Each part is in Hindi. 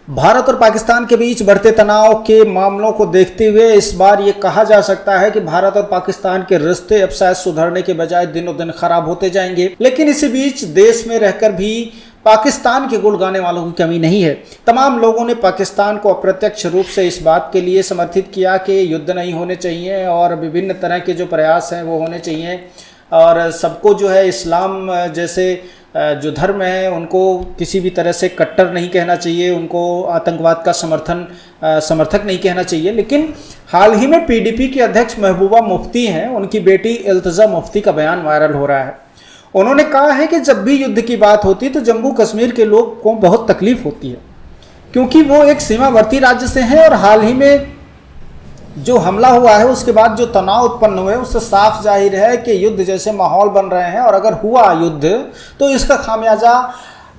भारत और पाकिस्तान के बीच बढ़ते तनाव के मामलों को देखते हुए इस बार ये कहा जा सकता है कि भारत और पाकिस्तान के रिश्ते अब शायद सुधरने के बजाय दिनों दिन खराब होते जाएंगे। लेकिन इसी बीच देश में रहकर भी पाकिस्तान के गुण गाने वालों की कमी नहीं है। तमाम लोगों ने पाकिस्तान को अप्रत्यक्ष रूप से इस बात के लिए समर्थित किया कि युद्ध नहीं होने चाहिए और विभिन्न तरह के जो प्रयास हैं वो होने चाहिए और सबको जो है इस्लाम जैसे जो धर्म है उनको किसी भी तरह से कट्टर नहीं कहना चाहिए, उनको आतंकवाद का समर्थक नहीं कहना चाहिए। लेकिन हाल ही में पीडीपी के अध्यक्ष महबूबा मुफ्ती हैं, उनकी बेटी इल्तिजा मुफ्ती का बयान वायरल हो रहा है। उन्होंने कहा है कि जब भी युद्ध की बात होती है तो जम्मू कश्मीर के लोग को बहुत तकलीफ होती है क्योंकि वो एक सीमावर्ती राज्य से हैं और हाल ही में जो हमला हुआ है उसके बाद जो तनाव उत्पन्न हुए उससे साफ जाहिर है कि युद्ध जैसे माहौल बन रहे हैं और अगर हुआ युद्ध तो इसका खामियाजा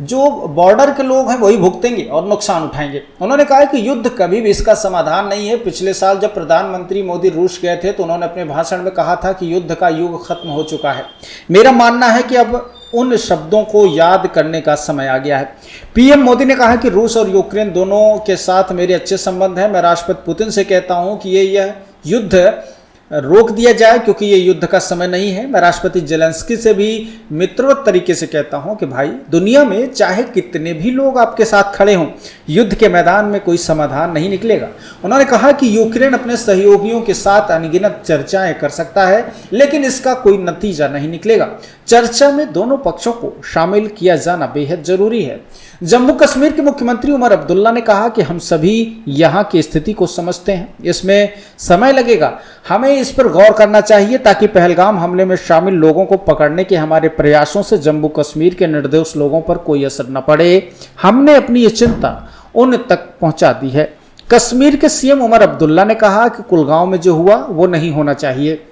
जो बॉर्डर के लोग हैं वही भुगतेंगे और नुकसान उठाएंगे। उन्होंने कहा कि युद्ध कभी भी इसका समाधान नहीं है। पिछले साल जब प्रधानमंत्री मोदी रूस गए थे तो उन्होंने अपने भाषण में कहा था कि युद्ध का युग खत्म हो चुका है। मेरा मानना है कि अब उन शब्दों को याद करने का समय आ गया है। पीएम मोदी ने कहा कि रूस और यूक्रेन दोनों के साथ मेरे अच्छे संबंध हैं। मैं राष्ट्रपति पुतिन से कहता हूं कि यह युद्ध रोक दिया जाए क्योंकि ये युद्ध का समय नहीं है। मैं राष्ट्रपति जेलेंस्की से भी मित्रवत तरीके से कहता हूं कि भाई दुनिया में चाहे कितने भी लोग आपके साथ खड़े हों, युद्ध के मैदान में कोई समाधान नहीं निकलेगा। उन्होंने कहा कि यूक्रेन अपने सहयोगियों के साथ अनगिनत चर्चाएं कर सकता है लेकिन इसका कोई नतीजा नहीं निकलेगा। चर्चा में दोनों पक्षों को शामिल किया जाना बेहद जरूरी है। जम्मू कश्मीर के मुख्यमंत्री उमर अब्दुल्ला ने कहा कि हम सभी यहाँ की स्थिति को समझते हैं, इसमें समय लगेगा। हमें इस पर गौर करना चाहिए ताकि पहलगाम हमले में शामिल लोगों को पकड़ने के हमारे प्रयासों से जम्मू कश्मीर के निर्दोष लोगों पर कोई असर न पड़े। हमने अपनी ये चिंता उन तक पहुंचा दी है। कश्मीर के सीएम उमर अब्दुल्ला ने कहा कि कुलगांव में जो हुआ वो नहीं होना चाहिए।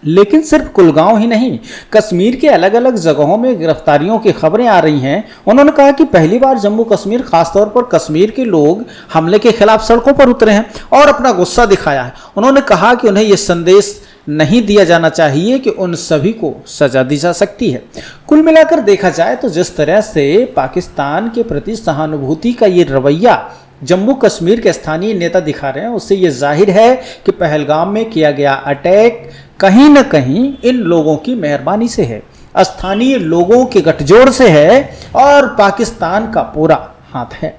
लेकिन सिर्फ कुलगांव ही नहीं, कश्मीर के अलग अलग जगहों में गिरफ्तारियों की खबरें आ रही हैं। उन्होंने कहा कि पहली बार जम्मू कश्मीर, खासतौर पर कश्मीर के लोग हमले के खिलाफ सड़कों पर उतरे हैं और अपना गुस्सा दिखाया है। उन्होंने कहा कि उन्हें यह संदेश नहीं दिया जाना चाहिए कि उन सभी को सजा दी जा सकती है। कुल मिलाकर देखा जाए तो जिस तरह से पाकिस्तान के प्रति सहानुभूति का ये रवैया जम्मू कश्मीर के स्थानीय नेता दिखा रहे हैं उससे ये जाहिर है कि पहलगाम में किया गया अटैक कहीं न कहीं इन लोगों की मेहरबानी से है, स्थानीय लोगों के गठजोड़ से है और पाकिस्तान का पूरा हाथ है।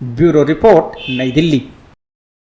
ब्यूरो रिपोर्ट, नई दिल्ली।